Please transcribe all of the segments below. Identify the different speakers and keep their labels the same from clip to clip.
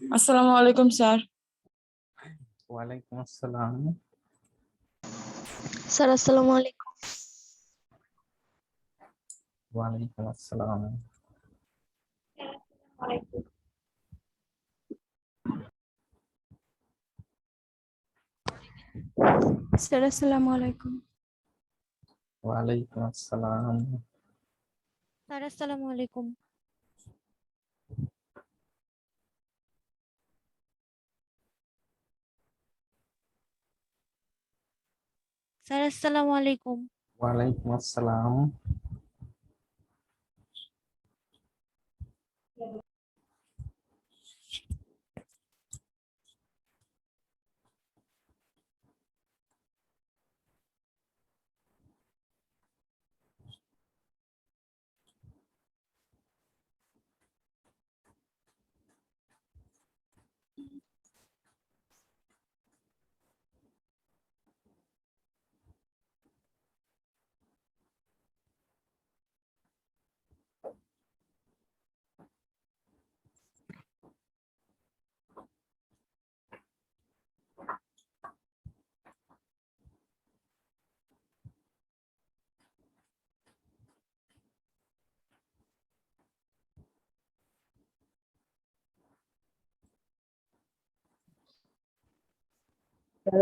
Speaker 1: আসসালামু আলাইকুম স্যার।
Speaker 2: ওয়ালাইকুম আসসালাম।
Speaker 3: স্যার আসসালামু আলাইকুম।
Speaker 2: ওয়ালাইকুম আসসালাম।
Speaker 3: স্যার আসসালামু আলাইকুম।
Speaker 2: ওয়ালাইকুম আসসালাম।
Speaker 3: স্যার আসসালামু আলাইকুম। স্যার আসসালামু আলাইকুম।
Speaker 2: ওয়ালাইকুম আসসালাম।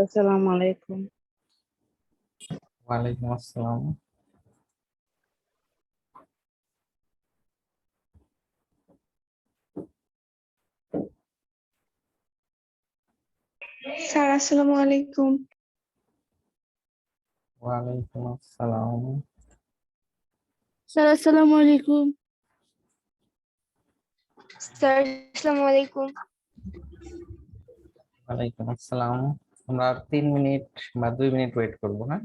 Speaker 1: আসসালামু আলাইকুম।
Speaker 2: ওয়ালাইকুম আসসালাম।
Speaker 3: স্যার আসসালামু আলাইকুম।
Speaker 2: ওয়ালাইকুম আসসালাম।
Speaker 3: স্যার আসসালামু আলাইকুম। স্যার আসসালামু আলাইকুম।
Speaker 2: ওয়ালাইকুম আসসালাম। আমরা 3 মিনিট বা 2 মিনিট ওয়েট করবো, হ্যাঁ?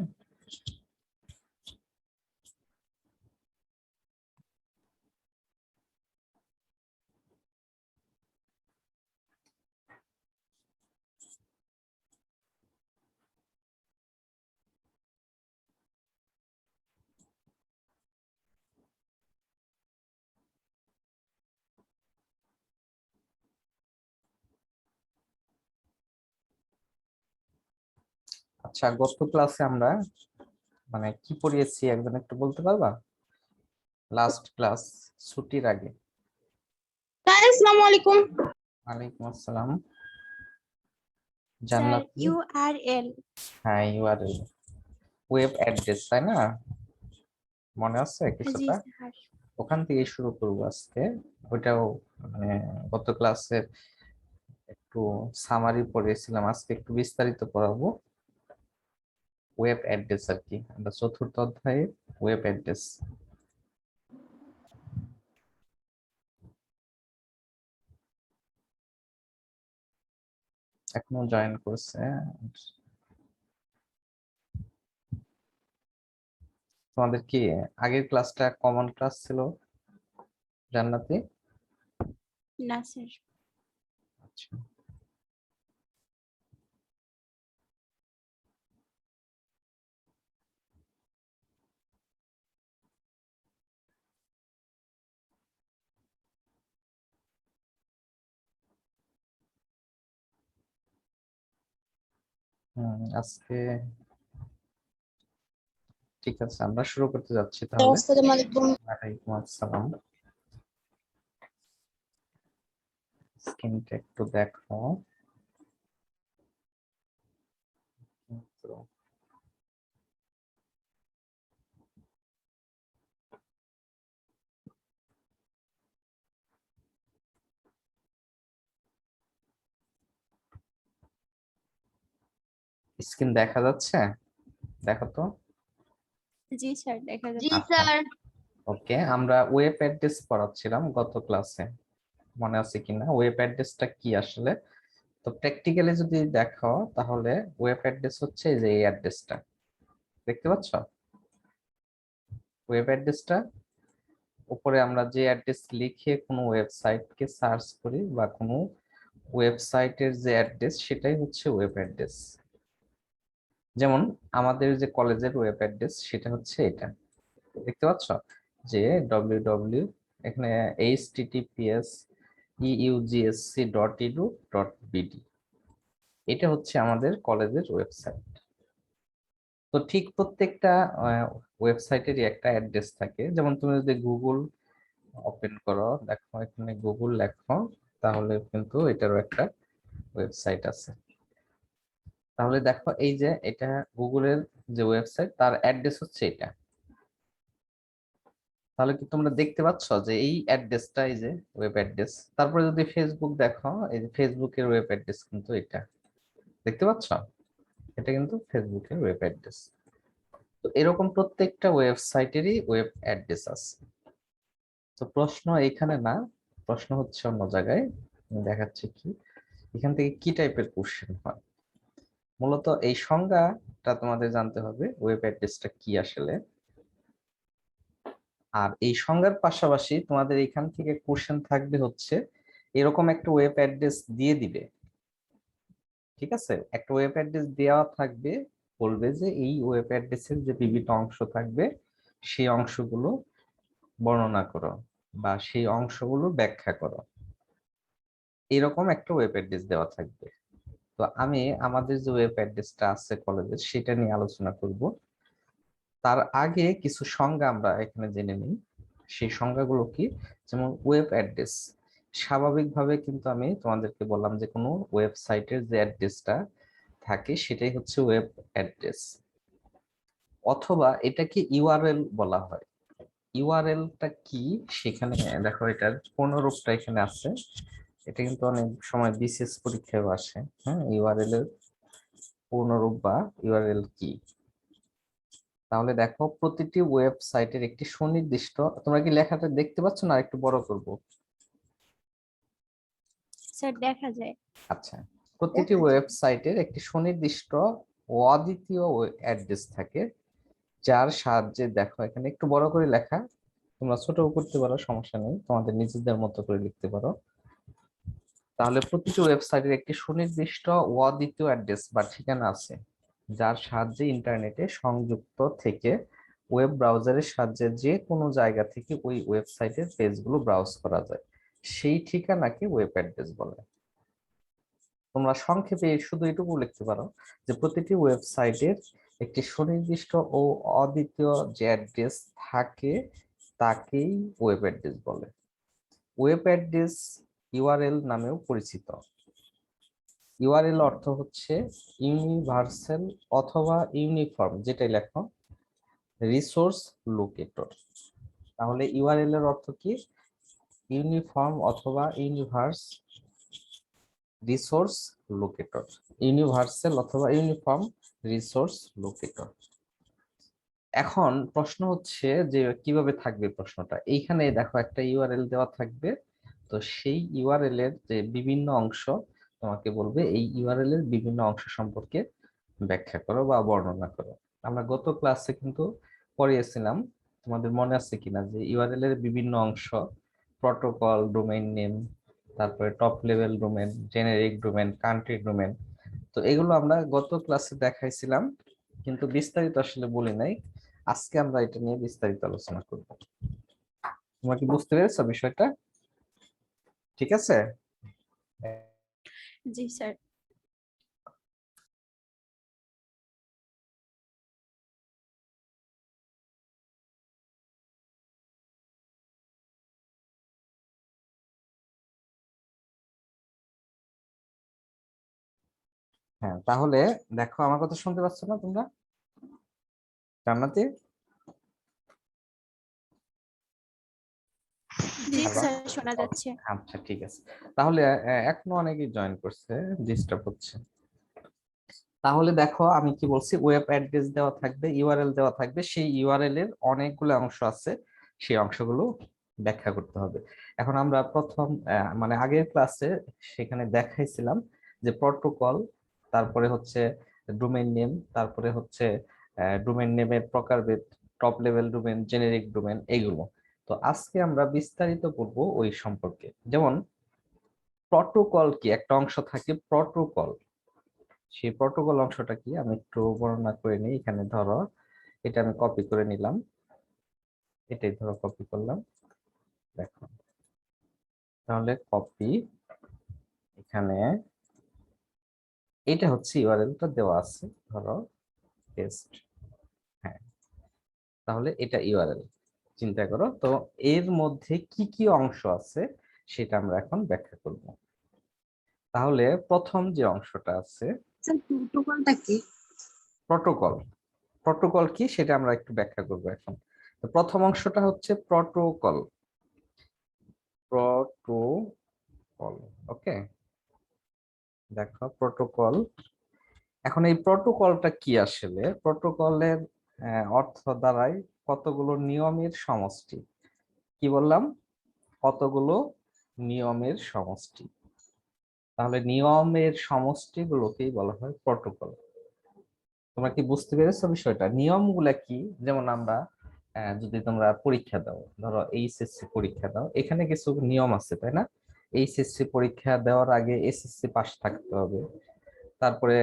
Speaker 2: আচ্ছা, গত ক্লাসে আমরা মানে কি পড়িয়েছি একজন একটু বলতে পারবা? লাস্ট ক্লাস ছুটির আগে।
Speaker 1: আসসালামু আলাইকুম।
Speaker 2: ওয়ালাইকুম আসসালাম।
Speaker 3: স্যার
Speaker 2: জান্নাতি।
Speaker 3: ইউআরএল।
Speaker 2: হ্যাঁ, ইউআরএল, ওয়েব অ্যাড্রেস, তাই না? মনে আছে
Speaker 3: জি
Speaker 2: কিছুটা?
Speaker 3: স্যার।
Speaker 2: ওখান থেকে শুরু করবো আজকে। ওইটাও মানে গত ক্লাসে একটু সামারি পড়িয়েছিলাম, আজকে একটু বিস্তারিত পড়াবো। ওয়েব অ্যাড্রেস আর কি, আমরা চতুর্থ অধ্যায়ে ওয়েব অ্যাড্রেস। এখনো জয়েন করছে। তোমাদের কি আগের ক্লাসটা কমন ক্লাস ছিল জান্নাতি?
Speaker 3: না স্যার।
Speaker 2: আচ্ছা। আজকে ঠিক আছে, আমরা শুরু করতে যাচ্ছি তাহলে।
Speaker 3: আসসালামু আলাইকুম।
Speaker 2: ওয়ালাইকুম আসসালাম। স্ক্রিনটা একটু দেখো। তো স্ক্রিন দেখা যাচ্ছে? দেখো তো।
Speaker 3: জি স্যার দেখা
Speaker 1: জি
Speaker 3: যাচ্ছে।
Speaker 2: আচ্ছা,
Speaker 1: স্যার।
Speaker 2: ওকে। আমরা ওয়েব অ্যাড্রেস পড়াচ্ছিলাম গত ক্লাসে, মনে আছে কিনা ওয়েব অ্যাড্রেসটা কি আসলে? তো প্র্যাকটিক্যালি যদি দেখো তাহলে ওয়েব অ্যাড্রেস হচ্ছে এই যে এই অ্যাড্রেসটা দেখতে পাচ্ছ। ওয়েব অ্যাড্রেসটা উপরে আমরা যে অ্যাড্রেস লিখে কোনো ওয়েবসাইটকে সার্চ করি বা কোনো ওয়েবসাইটের যে অ্যাড্রেস সেটাই হচ্ছে ওয়েব অ্যাড্রেস। যেমন আমাদের যে কলেজের ওয়েব অ্যাড্রেস সেটা হচ্ছে এটা, দেখতে পাচ্ছ যে www, এখানে https eugsc.edu.bd। এটা হচ্ছে আমাদের কলেজের ওয়েবসাইট। তো ঠিক প্রত্যেকটা ওয়েবসাইটেরই একটা অ্যাড্রেস থাকে। যেমন তুমি যদি গুগল ওপেন করো, দেখো এখানে গুগল লেখো, তাহলে কিন্তু এটারও একটা ওয়েবসাইট আছে। তাহলে দেখো এই যে এটা গুগলের যে ওয়েবসাইট, তার অ্যাড্রেস হচ্ছে এটা। তাহলে কি তোমরা দেখতে পাচ্ছ যে এই অ্যাড্রেসটা, এই যে ওয়েব অ্যাড্রেস। তারপরে যদি ফেসবুক দেখো, এই যে ফেসবুকের ওয়েব অ্যাড্রেস কিন্তু এটা, দেখতে পাচ্ছ? এটা কিন্তু ফেসবুকের ওয়েব অ্যাড্রেস। তো এরকম প্রত্যেকটা ওয়েবসাইটেরই ওয়েব অ্যাড্রেস আছে। তো প্রশ্ন এখানে না, প্রশ্ন হচ্ছে অন্য জায়গায়। আমি দেখাচ্ছি কি এখান থেকে কি টাইপের কোশ্চেন হয়। মূলত এই সংজ্ঞাটা তোমাদের জানতে হবে, ওয়েব অ্যাড্রেসটা কি আসলে। আর এই সংজ্ঞার পাশাপাশি তোমাদের এখান থেকে কোশ্চেন থাকবে হচ্ছে এরকম একটা ওয়েব অ্যাড্রেস দিয়ে দিবে, ঠিক আছে? একটা ওয়েব অ্যাড্রেস দেওয়া থাকবে, বলবে যে এই ওয়েব অ্যাড্রেসের যে বিভিন্ন অংশ থাকবে সেই অংশগুলো বর্ণনা করো বা সেই অংশগুলো ব্যাখ্যা করো, এরকম একটা ওয়েব অ্যাড্রেস দেওয়া থাকবে। তো আমি আমাদের যে ওয়েব অ্যাড্রেসটা আছে কলেজের, সেটা নিয়ে আলোচনা করব। তার আগে কিছু সংজ্ঞা আমরা এখানে জেনে নিই। সেই সংজ্ঞাগুলো কি? যেমন ওয়েব অ্যাড্রেস, স্বাভাবিকভাবে কিন্তু আমি তোমাদেরকে বললাম যে কোনো ওয়েবসাইটের যে অ্যাড্রেসটা থাকে সেটাই হচ্ছে ওয়েব অ্যাড্রেস, অথবা এটাকে ইউআরএল বলা হয়। ইউআরএলটা কি সেখানে দেখো, এটার পূর্ণরূপটা এখানে আছে। এটা কিন্তু অনেক সময় বিসিএস পরীক্ষায় আসে। হ্যাঁ, ইউআরএল এর পূর্ণরূপ বা ইউআরএল কি? তাহলে দেখো প্রতিটি ওয়েবসাইটের একটি সুনির্দিষ্ট, তোমরা কি লেখাটা দেখতে পাচ্ছ না? একটু বড় করব।
Speaker 3: স্যার দেখা যায়।
Speaker 2: আচ্ছা, প্রতিটি ওয়েবসাইটের একটি সুনির্দিষ্ট ও অদ্বিতীয় অ্যাড্রেস থাকে, যার সাহায্যে, দেখো এখানে একটু বড় করে লেখা, তোমরা ছোট করতে পারো, সমস্যা নেই, তোমাদের নিজেদের মতো করে লিখতে পারো। তাহলে প্রতিটি ওয়েবসাইটের একটি সুনির্দিষ্ট ও অদ্বিতীয় অ্যাড্রেস বা ঠিকানা আছে, যার সাহায্যে ইন্টারনেটে সংযুক্ত থেকে ওয়েব ব্রাউজারের সাহায্যে যে কোনো জায়গা থেকে ওই ওয়েবসাইটের পেজগুলো ব্রাউজ করা যায়, সেই ঠিকানাকে ওয়েব অ্যাড্রেস বলে। তোমরা সংক্ষেপে শুধু এটুকু লিখতে পারো যে প্রতিটি ওয়েবসাইটের একটি সুনির্দিষ্ট ও অদ্বিতীয় যে অ্যাড্রেস থাকে তাকেই ওয়েব অ্যাড্রেস বলে। ওয়েব অ্যাড্রেস ইউআরএল নামেও পরিচিত। ইউআরএল অর্থ হচ্ছে ইউনিভার্সাল অথবা ইউনিফর্ম, যেটাই লেখো, রিসোর্স লোকেটর। তাহলে ইউআরএল এর অর্থ কি? ইউনিফর্ম অথবা ইউনিভার্স রিসোর্স লোকেটর, ইউনিভার্সাল অথবা ইউনিফর্ম রিসোর্স লোকেটর। এখন প্রশ্ন হচ্ছে যে কিভাবে থাকবে প্রশ্নটা। এইখানে দেখো একটা ইউআরএল দেওয়া থাকবে, তো সেই ইউআরএল এর যে বিভিন্ন অংশ তোমাকে বলবে এই ইউআরএল এর বিভিন্ন অংশ সম্পর্কে ব্যাখ্যা করো বা বর্ণনা করো। আমরা গত ক্লাসে কিন্তু পড়িয়েছিলাম, তোমাদের মনে আছে কিনা, যে ইউআরএল এর বিভিন্ন অংশ, প্রোটোকল, ডোমেইন নেম, তারপরে top level domain, generic domain, country domain. তো এগুলো আমরা গত ক্লাসে দেখাইছিলাম, কিন্তু বিস্তারিত আসলে বলি নাই। আজকে আমরা এটা নিয়ে বিস্তারিত আলোচনা করব। তোমরা কি বুঝতে পেরেছো বিষয়টা? ঠিক আছে।
Speaker 3: জি স্যার।
Speaker 2: হ্যাঁ, তাহলে দেখো আমার কথা শুনতে পাচ্ছ না তোমরা? জান্নাতি?
Speaker 3: জি
Speaker 2: হ্যালো।
Speaker 3: স্যার, শোনা যাচ্ছে।
Speaker 2: আচ্ছা ঠিক আছে। তাহলে এখনো অনেকেই জয়েন করছে, ডিস্টার্ব হচ্ছে। তাহলে দেখো আমি কি বলছি, ওয়েব অ্যাড্রেস দেওয়া থাকবে, ইউআরএল দেওয়া থাকবে, সেই ইউআরএল এর অনেকগুলো অংশ আছে, সেই অংশগুলো ব্যাখ্যা করতে হবে। এখন আমরা প্রথম মানে আগের ক্লাসে সেখানে দেখাইছিলাম যে প্রোটোকল, তারপরে হচ্ছে ডোমেইন নেম, তারপরে হচ্ছে ডোমেইন নেমের প্রকারভেদ, top level domain, generic domain, এগুলো। তো আজকে আমরা বিস্তারিত পড়বো ওই সম্পর্কে। যেমন প্রোটোকল কি, একটা অংশ থাকে প্রোটোকল, সেই প্রোটোকল অংশটা কি আমি একটু বর্ণনা করে নিই। এখানে ধরো এটা আমি কপি করে নিলাম, এটাই ধরো কপি করলাম, দেখো তাহলে কপি, এখানে এটা হচ্ছে ইউআরএলটা দেওয়া আছে, ধরো পেস্ট। হ্যাঁ, তাহলে এটা ইউআরএল। চিন্তা করো তো এর মধ্যে কি কি অংশ আছে সেটা আমরা এখন ব্যাখ্যা করব। তাহলে প্রথম যে অংশটা আছে
Speaker 1: স্যার প্রোটোকলটা কি?
Speaker 2: প্রোটোকল। প্রোটোকল কি সেটা আমরা একটু ব্যাখ্যা করব এখন। তো প্রথম অংশটা হচ্ছে প্রোটোকল। প্রোটোকল, ওকে। দেখো প্রোটোকল, এখন এই প্রোটোকলটা কি আসলে? প্রোটোকলের অর্থ দাঁড়ায় কতগুলো নিয়মের সমষ্টি। কি বললাম? কতগুলো নিয়মের সমষ্টি। তাহলে নিয়মের সমষ্টিগুলোকেই বলা হয় প্রোটোকল। তোমরা কি বুঝতে পেরেছো বিষয়টা? নিয়মগুলা কি? যেমন আমরা যদি তোমরা পরীক্ষা দাও, ধরো এইচএসসি পরীক্ষা দাও, এখানে কিছু নিয়ম আছে, তাই না? এইচএসসি পরীক্ষা দেওয়ার আগে এসএসসি পাস থাকতে হবে, তারপরে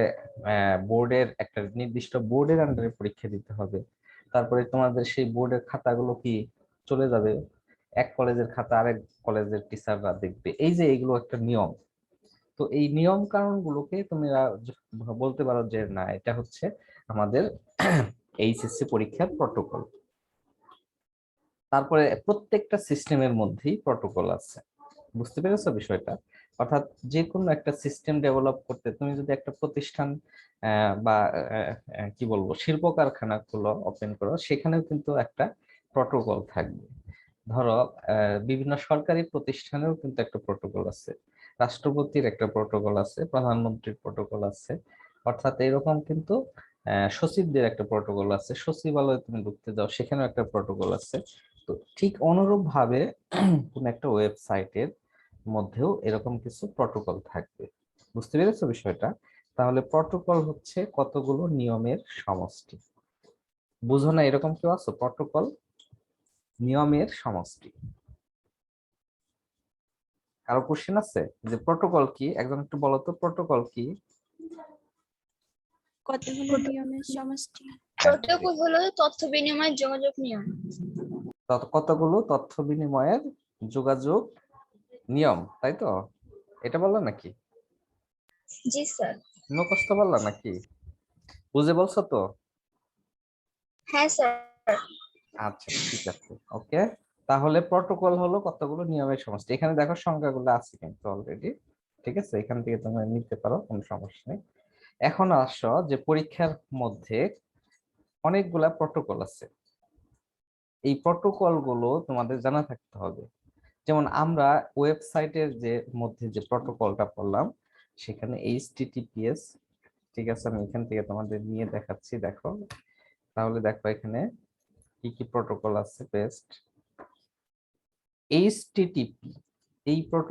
Speaker 2: বোর্ডের একটা নির্দিষ্ট বোর্ডের আন্ডারে পরীক্ষা দিতে হবে, তারপরে তোমাদের সেই বোর্ডের খাতাগুলো কি চলে যাবে, এক কলেজের খাতা আরেক কলেজের টিচাররা দেখবে, এই যে এগুলো একটা নিয়ম। তো এই নিয়ম কানুন গুলোকে তুমি বলতে পারো যে না, এটা হচ্ছে আমাদের এইচএসসি পরীক্ষার প্রটোকল। তারপরে প্রত্যেকটা সিস্টেমের মধ্যেই প্রটোকল আছে। বুঝতে পেরেছো বিষয়টা? অর্থাৎ যে কোনো একটা সিস্টেম ডেভেলপ করতে তুমি যদি একটা প্রতিষ্ঠান বা কি বলবো শিল্প কারখানা খুলো, ওপেন করো, সেখানেও কিন্তু একটা প্রটোকল থাকবে। ধরো বিভিন্ন সরকারি প্রতিষ্ঠানেও কিন্তু একটা প্রটোকল আছে, রাষ্ট্রপতির একটা প্রটোকল আছে, প্রধানমন্ত্রীর প্রটোকল আছে, অর্থাৎ এরকম কিন্তু সচিবদের একটা প্রটোকল আছে, সচিবালয়ে তুমি ঢুকতে যাও সেখানেও একটা প্রটোকল আছে। তো ঠিক অনুরূপ ভাবে কোন একটা ওয়েবসাইটের মধ্যেও এরকম কিছু প্রটোকল থাকবে। বুঝতে পেরেছো বিষয়টা? তাহলে প্রটোকল হচ্ছে কতগুলো নিয়মের সমষ্টি। বুঝো না এরকম কেউ আছো? প্রটোকল নিয়মের সমষ্টি। কারো কোশ্চেন আছে যে প্রটোকল কি? একজন একটু বলো তো প্রটোকল কি?
Speaker 3: কতগুলো নিয়মের সমষ্টি।
Speaker 4: প্রোটোকল হলো তথ্য বিনিময় যোগাযোগ নিয়ম।
Speaker 2: কতগুলো তথ্য বিনিময়ের যোগাযোগ নিয়ম, তাই তো? এটা বললা নাকি?
Speaker 4: জি স্যার।
Speaker 2: মুখস্থ বললা নাকি? বুঝে বলছো তো?
Speaker 4: হ্যাঁ স্যার।
Speaker 2: আচ্ছা ঠিক আছে, ওকে। তাহলে প্রটোকল হলো কতগুলো নিয়মের সমষ্টি। এখানে দেখো সংখ্যাগুলো আছে কিন্তু অলরেডি, ঠিক আছে? এখান থেকে তোমরা নিতে পারো, কোনো সমস্যা নেই। এখন আসো যে পরীক্ষার মধ্যে অনেকগুলা প্রটোকল আছে, এই প্রটোকল গুলো তোমাদের জানা থাকতে হবে। যেমন আমরা ওয়েবসাইটের যে মধ্যে যে প্রটোকলটা পড়লাম সেখানে এইচটিটিপিএস, ঠিক আছে? আমি এখান থেকে তোমাদের নিয়ে দেখাচ্ছি, দেখো। তাহলে দেখো এখানে কি কি প্রটোকল আছে। বেস্ট এইচটিটিপি,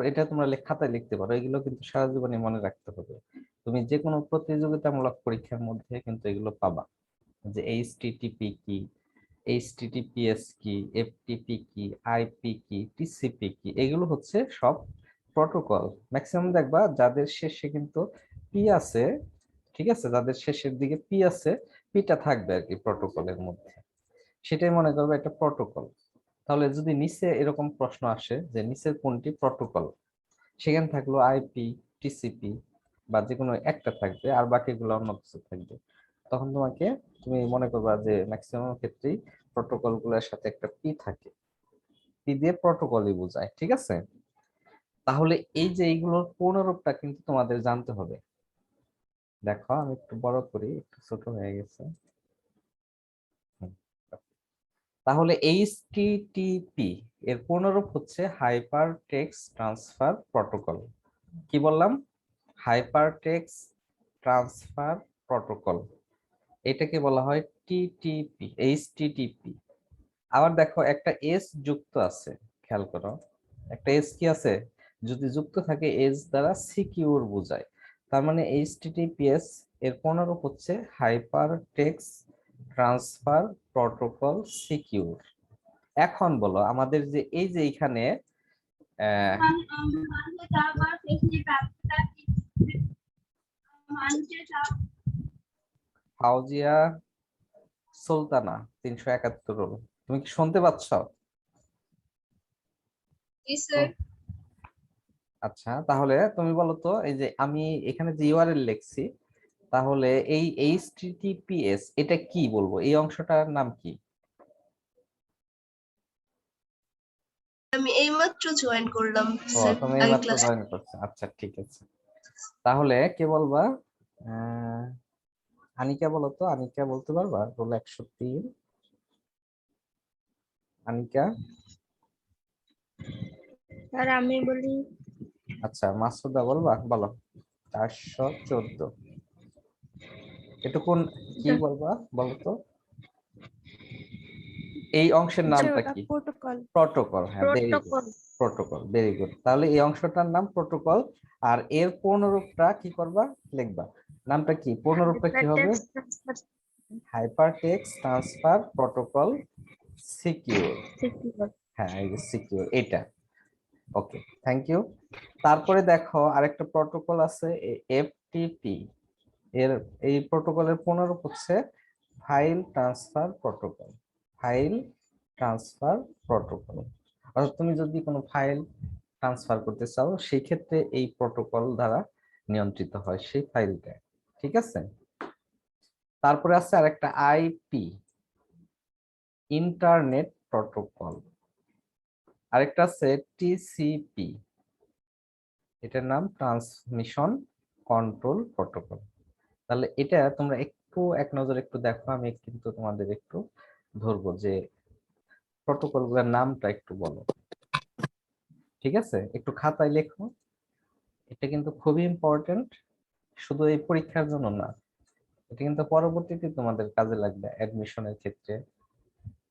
Speaker 2: এটা তোমরা খাতায় লিখতে পারো, এগুলো কিন্তু সারা জীবনে মনে রাখতে হবে। তুমি যে কোনো প্রতিযোগিতামূলক পরীক্ষার মধ্যে কিন্তু এগুলো পাবা, যে এইচটিটিপি কি, এইচটিটিপিএস কি, এফটিপি কি, আইপি কি, টিসিপি কি, এগুলো হচ্ছে সব প্রটোকল। ম্যাক্সিমাম দেখবা যাদের শেষে কিন্তু পি আছে, ঠিক আছে? যাদের শেষের দিকে পি আছে, পিটা থাকবে আর কি প্রটোকলের মধ্যে, সেটাই মনে করবে একটা প্রটোকল। তাহলে যদি নিচে এরকম প্রশ্ন আসে যে নিচের কোনটি প্রটোকল, সেখানে থাকলো আইপি, টিসিপি বা যে কোনো একটা থাকবে আর বাকিগুলো অন্য কিছু থাকবে, তখন তুমি মনে করবা যে ম্যাক্সিমাম ক্ষেত্রেই প্রোটোকল গুলোর সাথে একটা পি থাকে, পি দিয়ে প্রোটোকলই বোঝায়, ঠিক আছে? তাহলে এই যে এইগুলোর পূর্ণরূপটা কিন্তু তোমাদের জানতে হবে। দেখো আমি একটু বড় করি, একটু ছোট হয়ে গেছে। হুম। তাহলে এইচটিটিপি এর পূর্ণরূপ হচ্ছে হাইপার টেক্সট ট্রান্সফার প্রোটোকল। কি বললাম? হাইপার টেক্সট ট্রান্সফার প্রোটোকল, এটাকে বলা হয় টিটিপি, এইচটিটিপি। আবার দেখো একটা এস যুক্ত আছে, খেয়াল করো, একটা এস কি আছে? যদি যুক্ত থাকে এস দ্বারা সিকিউর বোঝায়। তার মানে এইচটিটিপিএস এর পূর্ণরূপ হচ্ছে hyper text transfer protocol secure. এখন বলো আমাদের যে এই যে এখানে আহ, ফাউজিয়া সুলতানা 371 রোল, তুমি কি শুনতে পাচ্ছ?
Speaker 4: জি স্যার।
Speaker 2: আচ্ছা, তাহলে তুমি বলো তো, এই যে আমি এখানে যে ইউআরএল লিখছি, তাহলে এই এইচটিটিপিএস এটা কি বলবো, এই অংশটার নাম কি?
Speaker 5: আমি এইমাত্র জয়েন করলাম
Speaker 2: ও,
Speaker 5: স্যার,
Speaker 2: তুমি
Speaker 5: আগে
Speaker 2: এইমাত্র
Speaker 5: ক্লাস।
Speaker 2: জয়েন করছো, আচ্ছা ঠিক আছে। তাহলে কে বলবা? আহ, আনিকা বলো তো, আনিকা বলতে পারবা রোল 103? আনিকা।
Speaker 3: আর আমি বলি
Speaker 2: আচ্ছা, মাসুদা বলবা, বলো 414। এটা কোন, কি বলবা বলো তো, এই অংশের নামটা
Speaker 3: ওটা
Speaker 2: কি?
Speaker 3: প্রোটোকল।
Speaker 2: প্রোটোকল, হ্যাঁ very good,
Speaker 3: protocol.
Speaker 2: Protocol, very good. তাহলে এই অংশটার নাম প্রোটোকল, আর এর পূর্ণরূপটা কি করবা, লিখবা। নামটা কি, পূর্ণরূপটা কি হবে? Hyper text transfer protocol secure. হ্যাঁ, এই যে সিকিউর এটা। ওকে, থ্যাংক ইউ। তারপরে দেখো আরেকটা প্রোটোকল আছে এফটিপি, এর এই প্রোটোকলের পুনরূপ হচ্ছে file transfer protocol. File transfer protocol, অর্থাৎ তুমি যদি কোনো ফাইল ট্রান্সফার করতে চাও সেই ক্ষেত্রে এই প্রোটোকল দ্বারা নিয়ন্ত্রিত হয় সেই ফাইলটা, ঠিক আছে। তারপরে আছে আরেকটা আইপি, ইন্টারনেট প্রোটোকল। আরেকটা আছে টিসিপি, এটার নাম ট্রান্সমিশন কন্ট্রোল প্রোটোকল। তাহলে এটা তোমরা একটু এক নজর একটু দেখো, আমি কিন্তু তোমাদের একটু ধরবো যে প্রোটোকল গুলোর নামটা একটু বলো, ঠিক আছে? একটু খাতায় লেখো, এটা কিন্তু খুবই ইম্পর্টেন্ট, শুধু এই পরীক্ষার জন্য না, এটা কিন্তু পরবর্তীতে তোমাদের কাজে লাগবে অ্যাডমিশনের ক্ষেত্রে,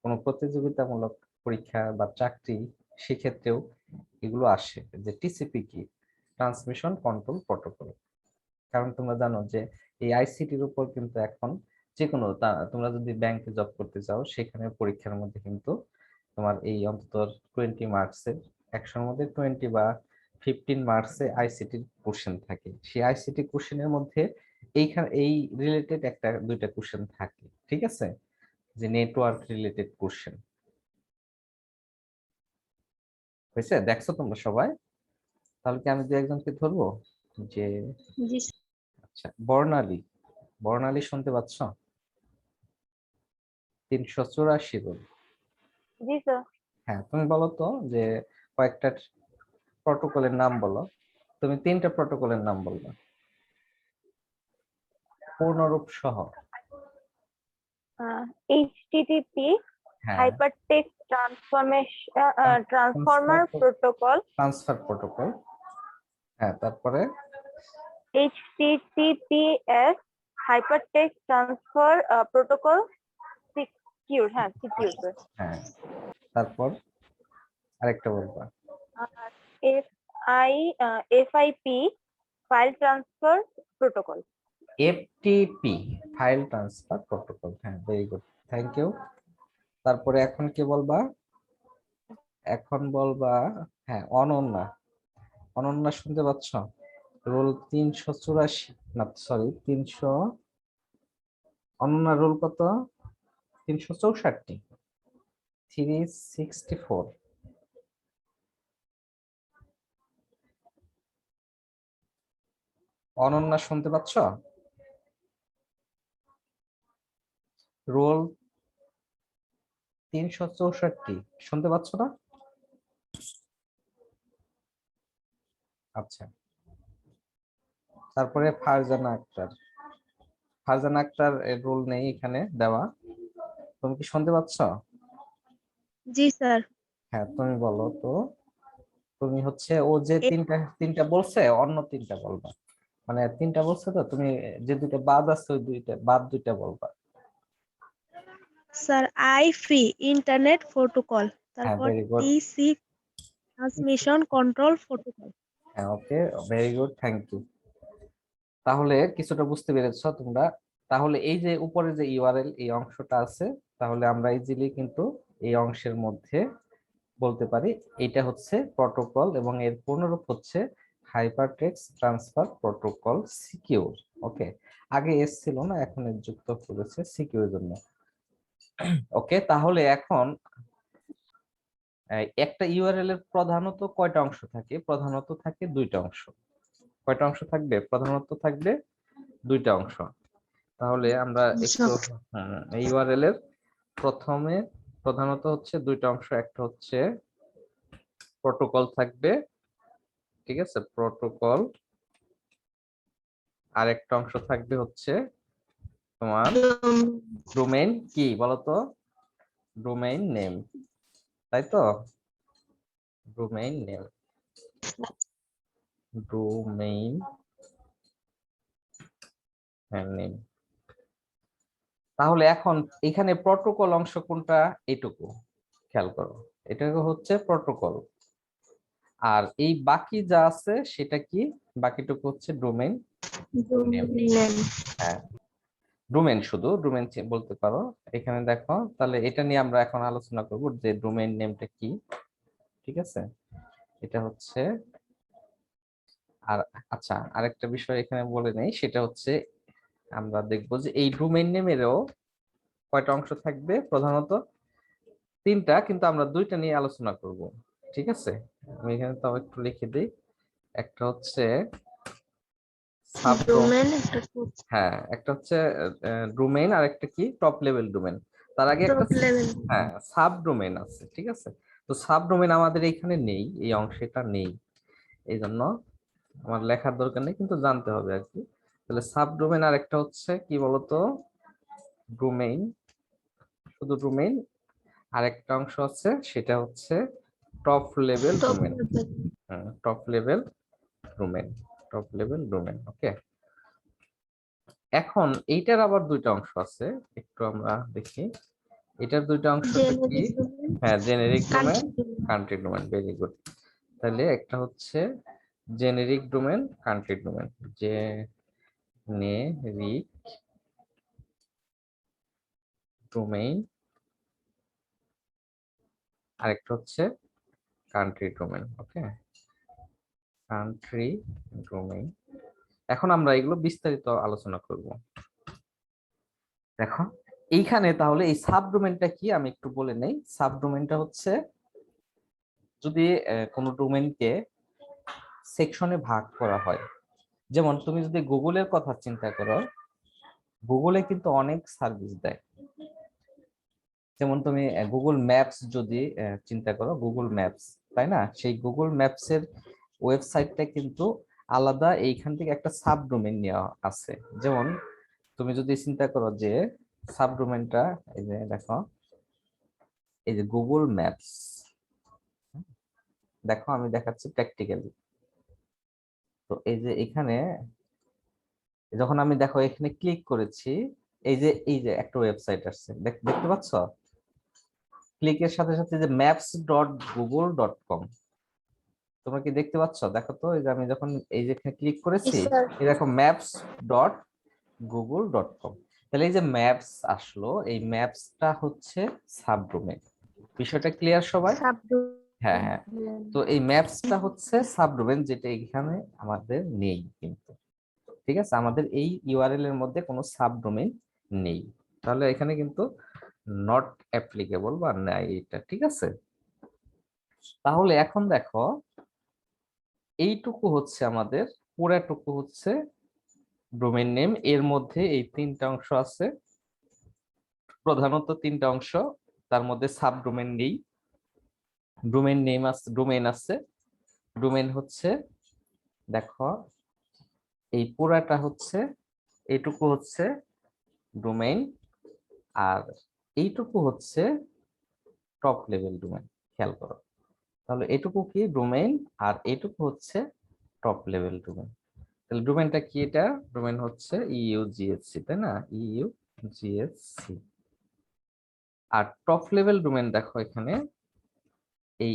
Speaker 2: কোনো প্রতিযোগিতামূলক পরীক্ষা বা চাকরি, সেক্ষেত্রেও এগুলো আসে। যে টিসিপি কি, ট্রান্সমিশন কন্ট্রোল প্রোটোকল। কারণ তোমরা জানো যে এই আইসিটির উপর কিন্তু এখন যে কোনো তোমরা যদি ব্যাংকে জব করতে চাও সেখানে পরীক্ষার মধ্যে কিন্তু তোমার এই অন্তত 20 মার্কসের, 100-র মধ্যে 20 বা 15 মার্কসে আইসিটির কোশ্চেন থাকে। সেই আইসিটি কোশ্চেনের মধ্যে এইখানে এই রিলেটেড একটা দুইটা কোশ্চেন থাকে, ঠিক আছে, যে নেটওয়ার্ক রিলেটেড কোশ্চেন। হয়েছে, দেখছো তোমরা সবাই? তাহলে কি আমি দু একজনকে ধরবো? যে
Speaker 3: জি
Speaker 2: আচ্ছা, বর্ণালী, বর্ণালী শুনতে পাচ্ছ? 384 রোল।
Speaker 4: জি স্যার।
Speaker 2: হ্যাঁ, তুমি বলো তো যে কয়েকটা প্রোটোকলের নাম বলো। তুমি 3টা প্রোটোকলের নাম বলবা পূর্ণরূপ সহ।
Speaker 4: এইচটিটিপি,
Speaker 2: হ্যাঁ,
Speaker 4: hypertext transformer protocol,
Speaker 2: transfer protocol. হ্যাঁ, তারপরে
Speaker 4: HTTPS, hypertext transfer protocol secure. হ্যাঁ, সিকিউর স্যার।
Speaker 2: হ্যাঁ, তারপর আরেকটা বলবা।
Speaker 4: FIP, file transfer protocol.
Speaker 2: FTP, file transfer protocol. হ্যাঁ, ভেরি গুড, থ্যাংক ইউ। তারপরে এখন কি বলবা? এখন বলবা, হ্যাঁ, অনন্যা। অনন্যা শুনতে পাচ্ছ? রোল 384, না সরি 300, অনন্যা রোল কত? 364, 364। অনন্যা শুনতে পাচ্ছ? রোল 364 শুনতে পাচ্ছ না? আচ্ছা, তারপরে ফারজানা আক্তার। ফারজানা আক্তার এর রোল নেই এখানে দেওয়া, তুমি কি শুনতে পাচ্ছ?
Speaker 3: জি স্যার।
Speaker 2: হ্যাঁ, তুমি বলো তো, তুমি হচ্ছে ও যে তিনটা তিনটা বলছে অন্য তিনটা বলবা, মানে তিনটা বলছে তো, তুমি যে দুইটা বাদ আছে ওই দুইটা বাদ দুইটা বলবা।
Speaker 3: Sir আইফি, internet protocol.
Speaker 2: হ্যাঁ,
Speaker 3: তারপর
Speaker 2: very good.
Speaker 3: TC, transmission control protocol.
Speaker 2: হ্যাঁ, ওকে, ভেরি গুড, থ্যাংক ইউ। তাহলে কিছুটা বুঝতে পেরেছো তোমরা। তাহলে এই যে উপরে যে ইউআরএল এই অংশটা আছে, তাহলে আমরা ইজিলি কিন্তু এই অংশের মধ্যে বলতে পারি এটা হচ্ছে প্রোটোকল এবং এর পূর্ণরূপ হচ্ছে হাইপারটেক্সট ট্রান্সফার প্রোটোকল সিকিউর। ওকে, আগে এস ছিল না, এখন এর যুক্ত করেছে সিকিউর জন্য। ওকে, তাহলে এখন একটা ইউআরএল এর প্রধানত কয়টা অংশ থাকে? প্রধানত থাকে দুইটা অংশ। কয়টা অংশ থাকবে? প্রধানত থাকবে দুইটা অংশ। তাহলে আমরা একটু এই ইউআরএল এর প্রথমে প্রধানত হচ্ছে দুইটা অংশ, একটা হচ্ছে প্রোটোকল থাকবে, ঠিক আছে, প্রোটোকল, আর একটা অংশ থাকবে হচ্ছে তোমার ডোমেইন কি বলতো? ডোমেইন নেম, তাই তো? Domain name, domain name. তাহলে এখন এখানে প্রোটোকল অংশ কোনটা? এটুকু খেয়াল করো, এটা হচ্ছে প্রোটোকল। আর এই বাকি যা আছে সেটা কি? বাকিটুকু হচ্ছে ডোমেইন নেম। হ্যাঁ, ডোমেইন, শুধু ডোমেইন বলতে পারো। এখানে দেখো, তাহলে এটা নিয়ে আমরা এখন আলোচনা করব যে ডোমেইন নেমটা কি। ঠিক আছে, এটা হচ্ছে, আর আচ্ছা আরেকটা বিষয় এখানে বলে নেই, সেটা হচ্ছে আমরা দেখবো যে এই ডোমেইন নেমেরও কয়টা অংশ থাকবে? প্রধানত তিনটা, কিন্তু আমরা দুইটা নিয়ে আলোচনা করব। ঠিক আছে, আমি এখানে তো একটু লিখে দিই। একটা হচ্ছে
Speaker 3: ডোমেন, একটা
Speaker 2: হ্যাঁ, একটা হচ্ছে ডোমেইন, আর একটা কি? Top level domain. তার আগে একটা
Speaker 3: টপ লেভেল।
Speaker 2: হ্যাঁ সাব ডোমেইন আছে। ঠিক আছে, তো সাব ডোমেইন আমাদের এখানে নেই, এই অংশটা নেই, এই জন্য আমার লেখার দরকার নেই, কিন্তু জানতে হবে আর কি। তাহলে সাব ডোমেইন আর একটা হচ্ছে কি বলতো? ডোমেইন, শুধু ডোমেইন। আর একটা অংশ আছে, সেটা হচ্ছে top level domain. Top level domain, top level domain. Okay, এখন এইটার আবার দুইটা অংশ আছে, একটু আমরা দেখি। এটার দুইটা অংশ কি? হ্যাঁ, generic domain, country domain. Very good. তাহলে একটা হচ্ছে generic domain, country domain. Generic domain, আরেকটা হচ্ছে কান্ট্রি ডোমেইন। ওকে, কান্ট্রি ডোমেইন। এখন আমরা এগুলো বিস্তারিত আলোচনা করব। দেখো এইখানে তাহলে এই সাব ডোমেইনটা কি আমি একটু বলে নেই। সাব ডোমেইনটা হচ্ছে যদি কোনো ডোমেইনকে সেকশনে ভাগ করা হয়, যেমন তুমি যদি গুগলের কথা চিন্তা করো, গুগলে কিন্তু অনেক সার্ভিস দেয়। যেমন তুমি গুগল ম্যাপস যদি চিন্তা করো, গুগল ম্যাপস, তাই না? সেই গুগল ম্যাপস এর ওয়েবসাইটটা কিন্তু আলাদা, এইখান থেকে একটা সাব ডোমেইন নেওয়া আছে। যেমন তুমি যদি চিন্তা করো যে সাব ডোমেইনটা, এই যে দেখো, এই যে গুগল ম্যাপস, দেখো আমি দেখাচ্ছি প্র্যাকটিক্যালি। তো এই যে এখানে যখন আমি দেখো এখানে ক্লিক করেছি, এই যে একটা ওয়েবসাইট আসছে, দেখতে পাচ্ছ? ক্লিকের সাথে সাথে যে maps.google.com, তোমরা কি দেখতে পাচ্ছ? দেখো তো, এই যে আমি যখন এই যে ক্লিক করেছি, এই দেখো maps.google.com। তাহলে এই যে ম্যাপস আসলো, এই ম্যাপসটা হচ্ছে সাবডোমেইন। বিষয়টা ক্লিয়ার সবাই? হ্যাঁ হ্যাঁ। তো এই ম্যাপসটা হচ্ছে সাবডোমেইন, যেটা এখানে আমাদের নেই কিন্তু। ঠিক আছে, আমাদের এই ইউআরএল এর মধ্যে কোনো সাবডোমেইন নেই, তাহলে এখানে কিন্তু নট অ্যাপ্লিকেবল বা নাই এটা। ঠিক আছে, তাহলে এখন দেখো এইটুকু হচ্ছে আমাদের, পুরাটুকু হচ্ছে ডোমেইন নেম। এর মধ্যে এই তিনটা অংশ আছে, প্রধানত তিনটা অংশ, তার মধ্যে সাব ডোমেইন নেই। ডোমেইন নেম আছে, ডোমেইন আছে। ডোমেইন হচ্ছে, দেখো এই পুরাটা হচ্ছে, এইটুকু হচ্ছে ডোমেইন, আর এইটুকু হচ্ছে টপ লেভেল ডোমেইন। খেয়াল করো, তাহলে এটুকু কি? ডোমেইন। আর এটুকু হচ্ছে টপ লেভেল ডোমেইন। তাহলে ডোমেইনটা কি? এটা ডোমেইন হচ্ছে ইউজিএসসি, তাই না? ইউজিএসসি। আর টপ লেভেল ডোমেইন দেখো এখানে এই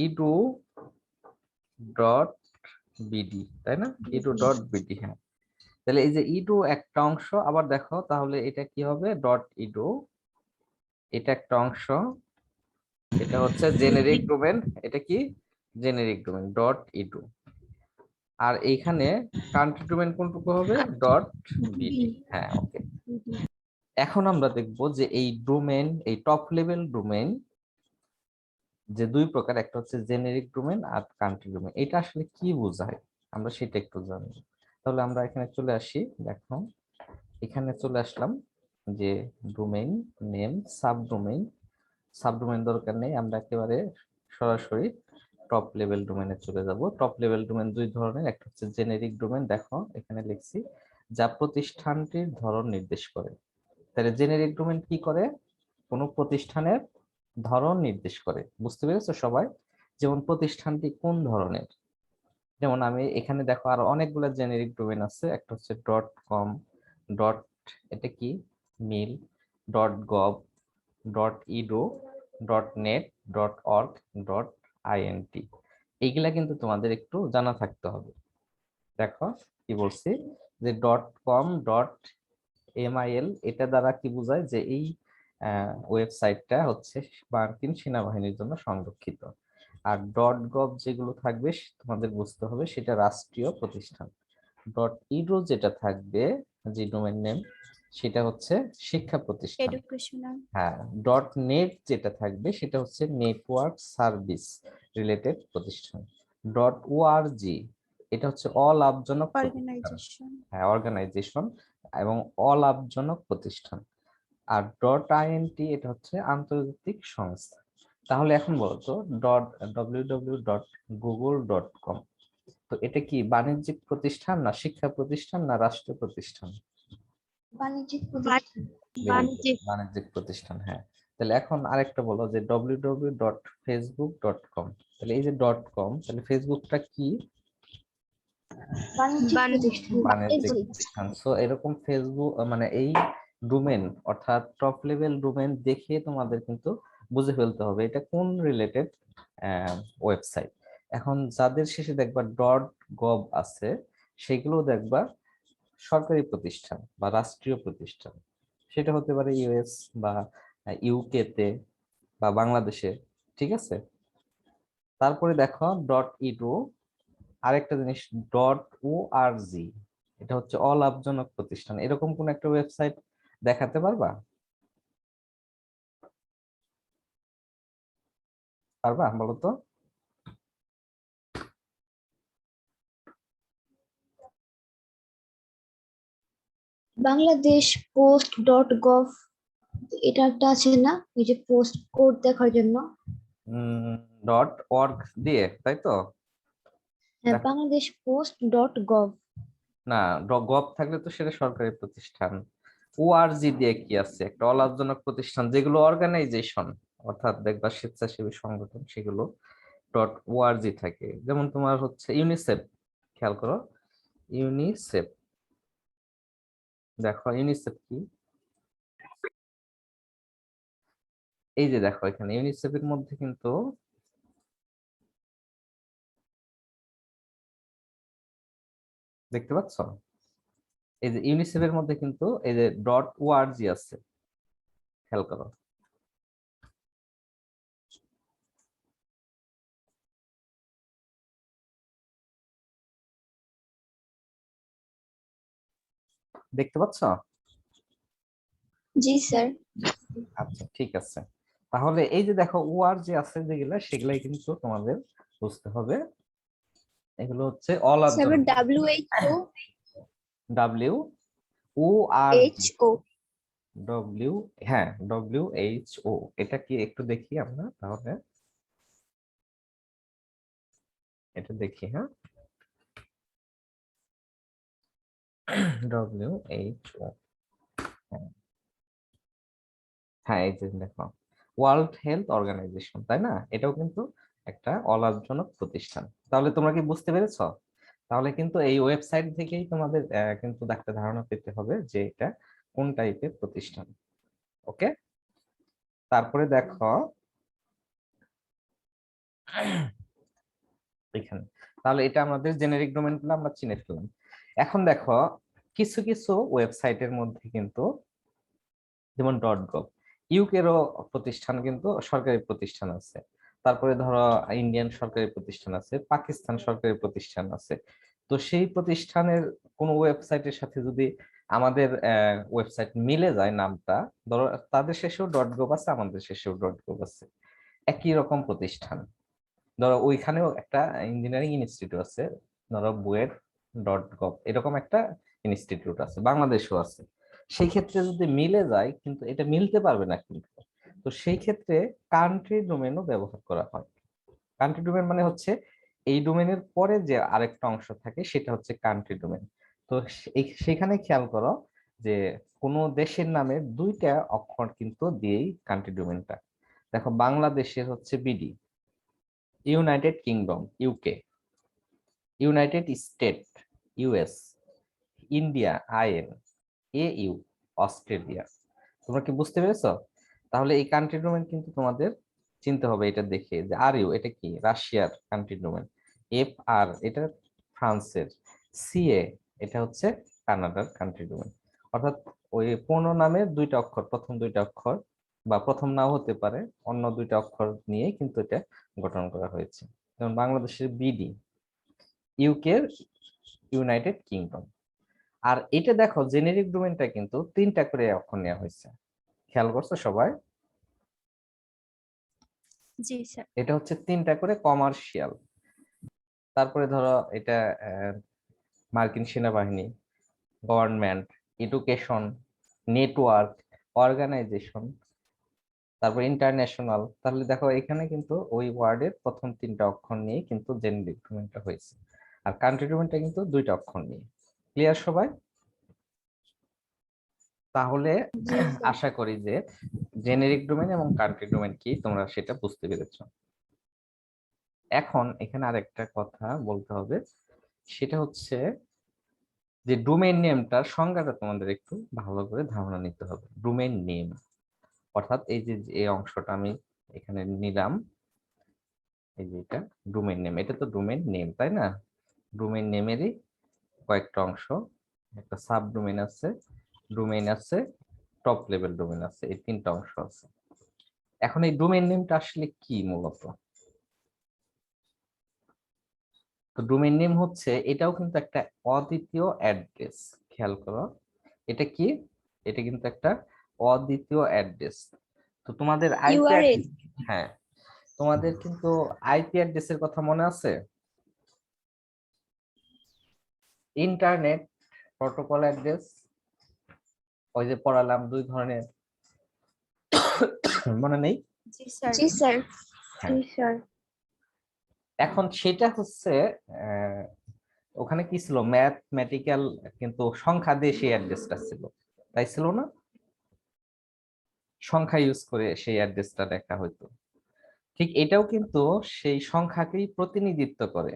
Speaker 2: ইডু ডট বিডি, তাই না? Edu dot BD. হ্যাঁ, তাহলে এই যে ইডু একটা অংশ, আবার দেখো তাহলে এটা কি হবে? ডট ইডু, এটা একটা অংশ, এটা হচ্ছে জেনেরিক ডোমেইন। এটা কি? Generic domain dot edu. আর এইখানে কান্ট্রি ডোমেইন কোনটুকু হবে? Dot BD. হ্যাঁ, ওকে। এখন আমরা দেখব যে এই ডোমেইন, এই টপ লেভেল ডোমেইন যে দুই প্রকার, একটা হচ্ছে জেনেরিক ডোমেন আর কান্ট্রি ডোমেন। এটা আসলে কি বোঝায় আমরা সেটা একটু জানবো। তাহলে আমরা এখানে চলে আসি, দেখো এখানে চলে আসলাম যে ডোমেইন নেম, সাবডোমেইন দরকার নেই, আমরা একেবারে সরাসরি টপ লেভেল ডোমেইনে চলে যাব। টপ লেভেল ডোমেইন দুই ধরনের, একটা হচ্ছে জেনেরিক ডোমেইন, দেখো এখানে লিখছি, যা প্রতিষ্ঠানটির ধরন নির্দেশ করে। তাহলে জেনেরিক ডোমেইন কি করে? কোনো প্রতিষ্ঠানের ধরন নির্দেশ করে। বুঝতে পেরেছো সবাই? যেমন প্রতিষ্ঠানটি কোন ধরনের, যেমন আমি এখানে দেখো আর অনেকগুলো জেনেরিক ডোমেইন আছে, একটা হচ্ছে ডট কম, ডট, এটা কি, mil, dot gov, dot edu, dot net, dot org, dot INT. এইগুলা কিন্তু তোমাদের একটু জানা থাকতে হবে। দেখো কি বলছি, যে ডট কম, ডট এমআইএল, এটা দ্বারা কি বোঝায়, যে এই ওয়েবসাইটটা হচ্ছে মার্কিন সেনাবাহিনীর জন্য সংরক্ষিত। আর ডট গভ যেগুলো থাকবে তোমাদের বুঝতে হবে সেটা রাষ্ট্রীয় প্রতিষ্ঠান। ডট ইডো যেটা থাকবে, যে ডোমেইন নেম, সেটা হচ্ছে শিক্ষা প্রতিষ্ঠান।
Speaker 1: এডুকেশনাল।
Speaker 2: হ্যাঁ, ডট নেট যেটা থাকবে সেটা হচ্ছে নেটওয়ার্ক সার্ভিস রিলেটেড প্রতিষ্ঠান। ডট ওআরজি এটা হচ্ছে অলাভজনক প্রতিষ্ঠান।
Speaker 1: অর্গানাইজেশন।
Speaker 2: হ্যাঁ, অর্গানাইজেশন এবং অলাভজনক প্রতিষ্ঠান। আর ডট আইএনটি এটা হচ্ছে আন্তর্জাতিক সংস্থা। তাহলে এখন বলো তো, www.google.com, তো এটা কি বাণিজ্যিক প্রতিষ্ঠান, না শিক্ষা প্রতিষ্ঠান, না রাষ্ট্রীয় প্রতিষ্ঠান?
Speaker 1: বাণিজ্যিক প্রতিষ্ঠান।
Speaker 3: বাণিজ্যিক।
Speaker 2: বাণিজ্যিক প্রতিষ্ঠান, হ্যাঁ। তাহলে এখন আরেকটা বলো, যে www.facebook.com, তাহলে এই যে ডট কম, তাহলে ফেসবুকটা কি?
Speaker 1: বাণিজ্যিক
Speaker 3: বাণিজ্যিক।
Speaker 1: প্রতিষ্ঠান।
Speaker 2: বাণিজ্যিক প্রতিষ্ঠান। সো এরকম ফেসবুক মানে এই ডোমেন, অর্থাৎ টপ লেভেল ডোমেন দেখে তোমাদের কিন্তু বুঝে ফেলতে হবে এটা কোন রিলেটেড ওয়েবসাইট। এখন যাদের শেষে দেখবা ডট গভ আছে, সেগুলো দেখবা সরকারি প্রতিষ্ঠান বা রাষ্ট্রীয় প্রতিষ্ঠান। সেটা হতে পারে ইউএস বা ইউকে তে বা বাংলাদেশে, ঠিক আছে। তারপরে দেখো ডট ইডু, আরেকটা জিনিস ডট ওআরজি, এটা হচ্ছে অলাভজনক প্রতিষ্ঠান। এরকম কোন একটা ওয়েবসাইট দেখাতে পারবা? পারবা বলো তো?
Speaker 1: বাংলাদেশ পোস্ট ডট গভ, এটা একটা আছে না, ওই যে পোস্ট কোড দেখার জন্য।
Speaker 2: ডট অর্গ দিয়ে, তাই তো?
Speaker 1: হ্যাঁ,
Speaker 2: দেখো,
Speaker 1: বাংলাদেশ পোস্ট ডট গভ।
Speaker 2: না, গভ থাকলে তো সেটা সরকারি প্রতিষ্ঠান। ওআরজি দিয়ে কি আছে? একটা অলাভজনক প্রতিষ্ঠান, যেগুলো অর্গানাইজেশন, অর্থাৎ দেখবা স্বেচ্ছাসেবী সংগঠন, সেগুলো ডট ওআরজি থাকে। যেমন তোমার হচ্ছে ইউনিসেফ, খেয়াল করো, ইউনিসেফ, দেখো ইউনিসেফ কি, এই যে দেখো এখানে ইউনিসেফের মধ্যে কিন্তু দেখতে পাচ্ছ, এই যে ইউনিসেফের মধ্যে কিন্তু এই যে ডট ওআরজি আছে, খেয়াল করো। দেখতে পাচ্ছ?
Speaker 1: জি স্যার।
Speaker 2: আচ্ছা, ঠিক আছে। তাহলে এই যে দেখো ওআরজি আছে যেগুলা, সেগুলাই কিন্তু তোমাদের বুঝতে হবে। এগুলো হচ্ছে অলাভজনক।
Speaker 1: WHO।
Speaker 2: ডাব্লিউ ও আর
Speaker 1: HO।
Speaker 2: ডব্লিউ, হ্যাঁ WHO, এটা কি একটু দেখি আমরা তাহলে, এটা দেখি, হ্যাঁ WHO, হ্যাঁ এই যে দেখো ওয়ার্ল্ড হেলথ অর্গানাইজেশন, তাই না? এটাও কিন্তু একটা অলাভজনক প্রতিষ্ঠান। তাহলে তোমরা কি বুঝতে পেরেছো? তাহলে কিন্তু এই ওয়েবসাইট থেকেই তোমাদের কিন্তু একটা ধারণা পেতে হবে যে এটা কোন টাইপের প্রতিষ্ঠান। ওকে, তারপরে দেখো এখানে, তাহলে এটা আমাদের জেনেরিক ডোমেন গুলো আমরা চিনে ফেললাম। এখন দেখো কিছু কিছু ওয়েবসাইটের মধ্যে কিন্তু, যেমন ডট গভ, ইউকেরও প্রতিষ্ঠান কিন্তু সরকারি প্রতিষ্ঠান আছে। তারপরে ধরো ইন্ডিয়ান সরকারি প্রতিষ্ঠান আছে, পাকিস্তান সরকারি প্রতিষ্ঠান আছে। তো সেই প্রতিষ্ঠানের কোন ওয়েবসাইটের সাথে যদি আমাদের ওয়েবসাইট মিলে যায় নামটা, ধরো তাদের শেষেও ডট গভ আছে, আমাদের শেষেও ডট গভ আছে, একই রকম প্রতিষ্ঠান। ধরো ওইখানেও একটা ইঞ্জিনিয়ারিং ইনস্টিটিউট আছে, ধরো buet.gov এরকম একটা ইনস্টিটিউট আছে, বাংলাদেশেও আছে। সেই ক্ষেত্রে যদি মিলে যায়, কিন্তু এটা মিলতে পারবে না কিন্তু, তো সেই ক্ষেত্রে কান্ট্রি ডোমেনও ব্যবহার করা হয়। কান্ট্রি ডোমেন মানে হচ্ছে এই ডোমেনের পরে যে আরেকটা অংশ থাকে সেটা হচ্ছে কান্ট্রি ডোমেন। তো সেখানে খেয়াল করো যে কোনো দেশের নামে দুইটা অক্ষর কিন্তু দিয়েই কান্ট্রি ডোমেনটা। দেখো বাংলাদেশের হচ্ছে BD, United kingdom UK, United state US, India in, EU Australia. তোমরা কি বুঝতে পেরেছো? তাহলে এই কান্ট্রি ডোমেন কিন্তু তোমাদের চিনতে হবে, এটা দেখে যে RU এটা কি রাশিয়ার কান্ট্রি ডোমেন, FR এটা ফ্রান্সের, CA এটা হচ্ছে কানাডার কান্ট্রি ডোমেন। অর্থাৎ ওই পূর্ণ নামের দুইটা অক্ষর, প্রথম দুইটা অক্ষর বা প্রথম নাও হতে পারে, অন্য দুইটা অক্ষর নিয়ে কিন্তু এটা গঠন করা হয়েছে। যেমন বাংলাদেশের BD, ইউকের ইউনাইটেড কিংডম। আর এটা দেখো জেনেরিক ডোমেনটা কিন্তু তিনটা করে অক্ষর নেওয়া হয়েছে, খেয়াল করছো সবাই?
Speaker 3: জি স্যার।
Speaker 2: এটা হচ্ছে তিনটা করে কমার্শিয়াল। তারপরে ধরো এটা মার্কিন সেনাবাহিনী, গভর্নমেন্ট, এডুকেশন, নেটওয়ার্ক, অর্গানাইজেশন, তারপর ইন্টারন্যাশনাল। তাহলে দেখো এখানে কিন্তু ওই ওয়ার্ডের প্রথম তিনটা অক্ষর নিয়ে কিন্তু জেনেরিক ডোমেনটা হয়েছে, আর কান্ট্রি ডোমেনটা কিন্তু দুইটা অক্ষর নিয়ে। ক্লিয়ার সবাই? তাহলে আশা করি যে জেনেরিক ডোমেন এবং কান্ট্রি ডোমেন কি তোমরা সেটা বুঝতে পেরেছো। এখন এখানে আরেকটা কথা বলতে হবে, সেটা হচ্ছে যে ডোমেইন নেমটার সংজ্ঞাটা তোমাদের একটু ভালো করে ধারণা নিতে হবে। ডোমেইন নেম অর্থাৎ এই যে এই অংশটা আমি এখানে নিলাম, এই যে এটা ডোমেইন নেম, এটা তো ডোমেইন নেম তাই না? ডোমেইন নেমেরই কয়েকটা অংশ, একটা সাব ডোমেইন আছে, ডোমেইন আছে, টপ লেভেল ডোমেইন আছে, এই তিনটা অংশ আছে। এখন এই ডোমেইন নেমটা আসলে কি মূলত? তো ডোমেইন নেম হচ্ছে, এটাও কিন্তু একটা অদ্বিতীয় অ্যাড্রেস। খেয়াল করো এটা কি, এটা কিন্তু একটা অদ্বিতীয় অ্যাড্রেস। তো তোমাদের আইপি
Speaker 3: URL।
Speaker 2: হ্যাঁ, তোমাদের কিন্তু আইপি অ্যাড্রেসের কথা মনে আছে? ইন্টারনেট প্রোটোকল অ্যাড্রেস, ওই যে পড়ালাম দুই ধরনের, মনে নেই?
Speaker 3: জি স্যার।
Speaker 1: জি স্যার।
Speaker 2: হ্যাঁ।
Speaker 3: স্যার।
Speaker 2: এখন সেটা হচ্ছে ওখানে কি ছিল, ম্যাথমেটিক্যাল কিন্তু সংখ্যা দিয়ে সেই অ্যাড্রেসটা ছিল, তাই ছিল না? সংখ্যা ইউজ করে সেই অ্যাড্রেসটা দেখা হতো। ঠিক এটাও কিন্তু সেই সংখ্যাকেই প্রতিনিধিত্ব করে।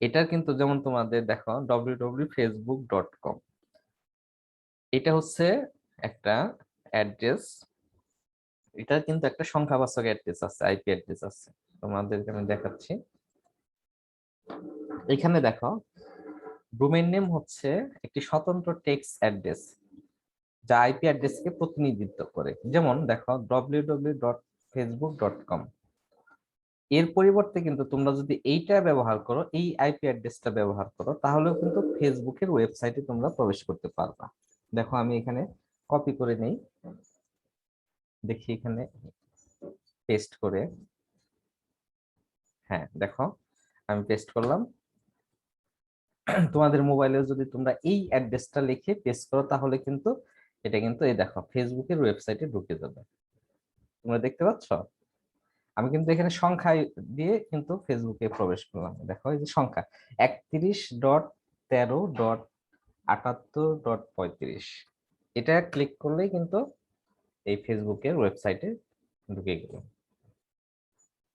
Speaker 2: এটা কিন্তু যেমন তোমাদের দেখো www.facebook.com, এটা হচ্ছে একটা অ্যাড্রেস, এটা কিন্তু একটা সংখ্যাবাচক অ্যাড্রেস আছে, আইপি অ্যাড্রেস আছে, তোমাদেরকে আমি দেখাচ্ছি। এখানে দেখো ডোমেইন নেম হচ্ছে একটি স্বতন্ত্র টেক্সট অ্যাড্রেস যা আইপি অ্যাড্রেসকে প্রতিনিধিত্ব করে। যেমন দেখো www.facebook.com, এর পরিবর্তে কিন্তু তোমরা যদি এইটা ব্যবহার করো, এই আইপি অ্যাড্রেসটা ব্যবহার করো, তাহলেও কিন্তু ফেসবুকের ওয়েবসাইটে তোমরা প্রবেশ করতে পারবা। দেখো আমি এখানে কপি করে নেই, দেখি এখানে পেস্ট করে, হ্যাঁ দেখো আমি পেস্ট করলাম। তোমাদের মোবাইলেও যদি তোমরা এই অ্যাড্রেসটা লিখে পেস্ট করো, তাহলে কিন্তু এটা কিন্তু এই দেখো ফেসবুকের ওয়েবসাইটে ঢুকে যাবে। তোমরা দেখতে পাচ্ছ আমি কিন্তু এখানে সংখ্যা দিয়ে কিন্তু ফেসবুকে প্রবেশ করলাম। দেখো এই যে সংখ্যা 31.13.78.35, এটা ক্লিক করলেই কিন্তু এই ফেসবুকের ওয়েবসাইটে ঢুকে গেল।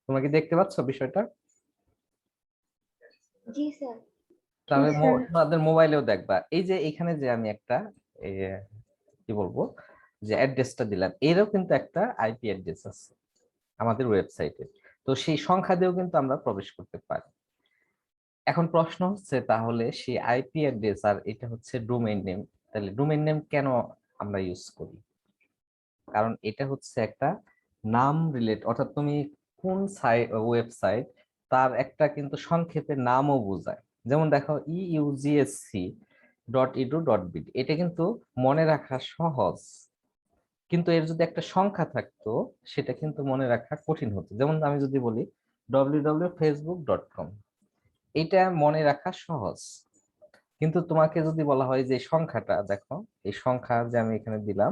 Speaker 2: তোমরা কি দেখতে পাচ্ছ বিষয়টা?
Speaker 1: জি স্যার।
Speaker 2: তাহলে
Speaker 3: জি, স্যার।
Speaker 2: তোমাদের মোবাইলেও দেখবা, এই যে এখানে যে আমি একটা কি বলবো যে অ্যাড্রেসটা দিলাম, এরও কিন্তু একটা আইপি অ্যাড্রেস আছে আমাদের ওয়েবসাইটে, তো সেই সংখ্যা দিয়েও কিন্তু আমরা প্রবেশ করতে পারি। এখন প্রশ্ন হচ্ছে তাহলে সেই আইপি অ্যাড্রেস আর এটা হচ্ছে ডোমেইন নেম, তাহলে ডোমেইন নেম কেন আমরা ইউজ করি? কারণ এটা হচ্ছে একটা নাম রিলেট, অর্থাৎ তুমি কোন ওয়েবসাইট তার একটা কিন্তু সংক্ষেপে নামও বোঝায়। যেমন দেখো EUGSC.edu.bd, এটা কিন্তু মনে রাখা সহজ, কিন্তু এর যদি একটা সংখ্যা থাকতো সেটা কিন্তু মনে রাখা কঠিন হতো। যেমন আমি যদি বলি www.facebook.com, এটা মনে রাখা সহজ। কিন্তু তোমাকে যদি বলা হয় যে সংখ্যাটা দেখো, এই সংখ্যা যে আমি এখানে দিলাম,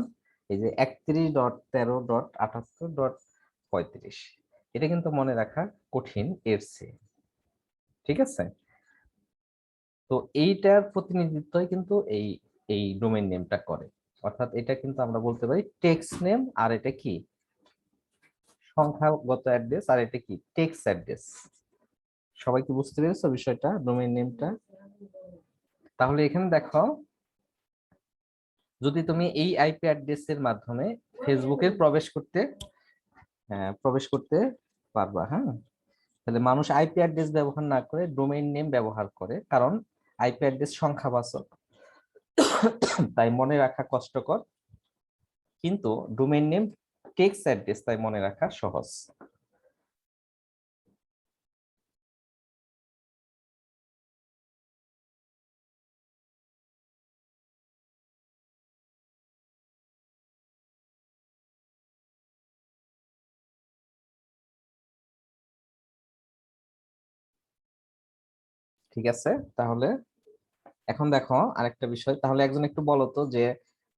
Speaker 2: এই যে 31.13.78.35, এটা কিন্তু মনে রাখা কঠিন এর চেয়ে। ঠিক আছে, তো এইটার প্রতিনিধিত্বই কিন্তু এই এই ডোমেইন নেমটা করে। অর্থাৎ এটা কিন্তু আমরা বলতে পারি টেক্সট নেম, আর এটা কি সংখ্যাগত অ্যাড্রেস, আর এটা কি টেক্সট অ্যাড্রেস। সবাই কি বুঝতে পেরেছো বিষয়টা, ডোমেইন নেমটা? তাহলে এখানে দেখো, যদি তুমি এই আইপি অ্যাড্রেসের মাধ্যমে ফেসবুকে প্রবেশ করতে পারবা, হ্যাঁ। তাহলে মানুষ আইপি অ্যাড্রেস ব্যবহার না করে ডোমেইন নেম ব্যবহার করে, কারণ আইপি অ্যাড্রেস সংখ্যাবাচক, তাই মনে রাখা কষ্টকর। কিন্তু ডোমেইন নেম টেক্সট অ্যাড্রেস, তাই মনে রাখা সহজ। ঠিক আছে, তাহলে এখন দেখো আরেকটা বিষয়। তাহলে একজন একটু বলো তো যে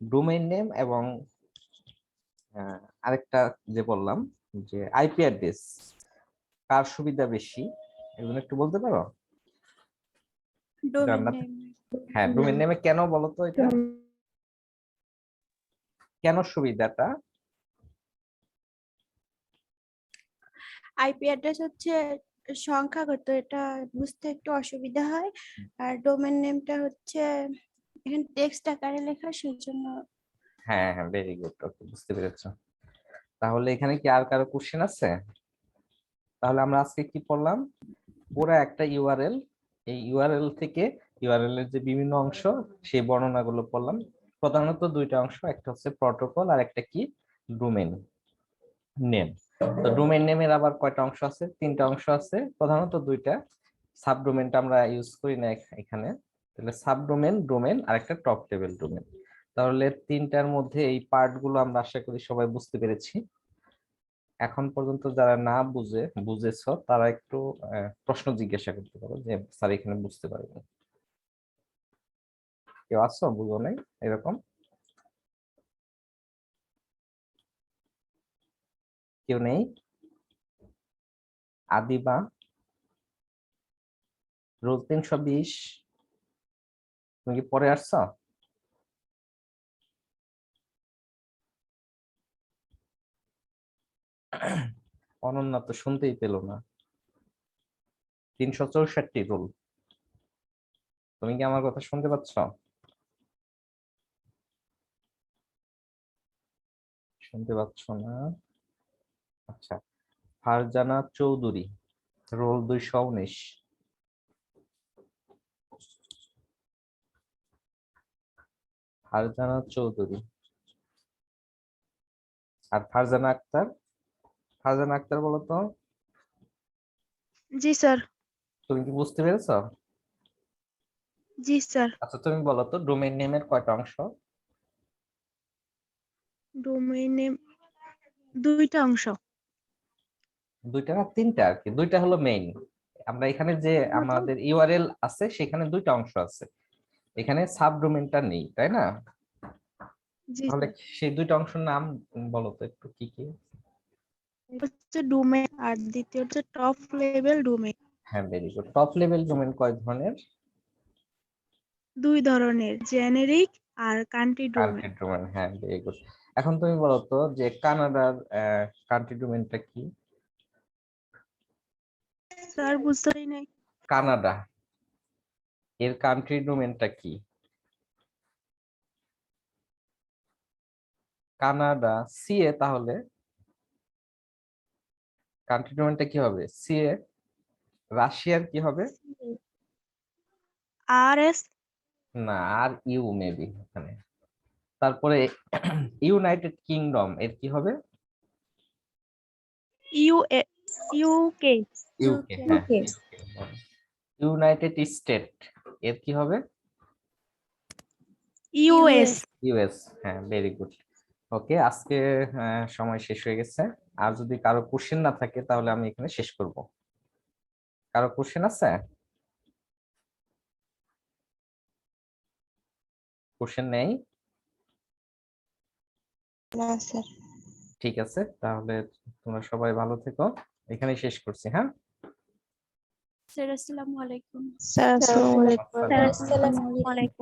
Speaker 2: ডোমেইন নেম এবং আরেকটা যে বললাম যে আইপি অ্যাড্রেস, কার সুবিধা বেশি? একজন একটু বলতে পারো?
Speaker 3: ডোমেন
Speaker 2: জান্নাত?
Speaker 3: নেম।
Speaker 2: হ্যাঁ, ডোমেইন নেমে কেন বলো তো, এটা কেন সুবিধাটা?
Speaker 3: আইপি অ্যাড্রেস হচ্ছে সংখ্যাগত, এটা বুঝতে একটু অসুবিধা হয়। আর ডোমেন নেমটা হচ্ছে এখানে টেক্সট আকারে লেখা, সেই জন্য।
Speaker 2: হ্যাঁ হ্যাঁ, ভেরি গুড, ওকে, বুঝতে পেরেছো। তাহলে এখানে কি আর কারো কোশ্চেন আছে? তাহলে আমরা আজকে কি পড়লাম? পুরো একটা ইউআরএল, এই ইউআরএল থেকে ইউআরএল এর যে বিভিন্ন অংশ, সেই বর্ণনাগুলো পড়লাম। প্রধানত দুইটা অংশ, একটা হচ্ছে প্রটোকল আর একটা কি ডোমেইন নেম। তো ডোমেইন নেমের আবার কয়টা অংশ আছে? তিনটা অংশ আছে, প্রধানত দুইটা। সাবডোমেনটা আমরা ইউজ করি না এখানে। তাহলে সাবডোমেন, ডোমেন আর একটা টপ লেভেল ডোমেন। তাহলে তিনটার মধ্যে এই পার্ট গুলো আমরা আশা করি সবাই বুঝতে পেরেছি। এখন পর্যন্ত যারা না বুঝেছো তারা একটু প্রশ্ন জিজ্ঞাসা করতে পারো যে স্যার এখানে বুঝতে পারবেন। কেউ আছো বুঝো নাই এরকম? কেউ নেই? আদিবা, রোল 320, তুমি কি পরে আসছো? অনন্যা তো শুনতেই পেলো না। 364 রোল, তুমি কি আমার কথা শুনতে পাচ্ছ? শুনতে পাচ্ছ না? আচ্ছা, ফারজানা চৌধুরী, রোল 219। ফারজানা চৌধুরী আর ফারজানা আক্তার। ফারজানা আক্তার বলো তো,
Speaker 3: জি স্যার।
Speaker 2: তুমি কি বুঝতে পেরেছো?
Speaker 3: জি স্যার।
Speaker 2: আচ্ছা, তুমি বলো তো ডোমেইন নেমের কয়টা অংশ?
Speaker 3: ডোমেইন নেম দুইটা অংশ।
Speaker 2: দুইটা না তিনটা আর কি, দুইটা হলো মেইন। আমরা এখানে যে আমাদের ইউআরএল আছে সেখানে দুইটা অংশ আছে, এখানে সাবডোমেনটা নেই, তাই না?
Speaker 3: জি
Speaker 2: তাহলে
Speaker 3: স্যার।
Speaker 2: সেই দুইটা অংশের নাম বলো তো একটু, কি কি?
Speaker 3: হচ্ছে ডোমেইন, আর দ্বিতীয় হচ্ছে টপ লেভেল ডোমেইন।
Speaker 2: হ্যাঁ, very good. Top level domain কয় ধরনের?
Speaker 3: দুই ধরনের, জেনেরিক আর কান্ট্রি ডোমেইন।
Speaker 2: কান্ট্রি ডোমেইন, হ্যাঁ, ভেরি গুড। এখন তুমি বলো তো যে কানাডার কান্ট্রি ডোমেইনটা কি?
Speaker 3: স্যার বুঝতে পারি নাই।
Speaker 2: কানাডা এর কান্ট্রি ডোমেইনটা কি? কানাডা সিএ, তাহলে কান্ট্রি ডোমেইনটা কি হবে? সিএ। রাশিয়ার কি হবে?
Speaker 3: আর এস।
Speaker 2: না, আর ইউ মেবি ওখানে। তারপরে ইউনাইটেড কিংডম এর কি হবে?
Speaker 3: You UK.
Speaker 2: ইউকে, হ্যাঁ,
Speaker 1: ওকে,
Speaker 2: ইউনাইটেড স্টেট এর কি হবে?
Speaker 3: ইউএস।
Speaker 2: ইউএস, হ্যাঁ, ভেরি গুড। ওকে, আজকে সময় শেষ হয়ে গেছে। আর যদি কারো কোশ্চেন না থাকে তাহলে আমি এখানে শেষ করব। কারো কোশ্চেন আছে? কোশ্চেন নেই?
Speaker 3: না স্যার।
Speaker 2: ঠিক আছে, তাহলে তোমরা সবাই ভালো থেকো। এখানেই শেষ করছি। হ্যাঁ,
Speaker 3: স্যার আসসালামু আলাইকুম। স্যার আসসালামু আলাইকুম।
Speaker 2: আসসালাম।
Speaker 1: আসসালামু আলাইকুম।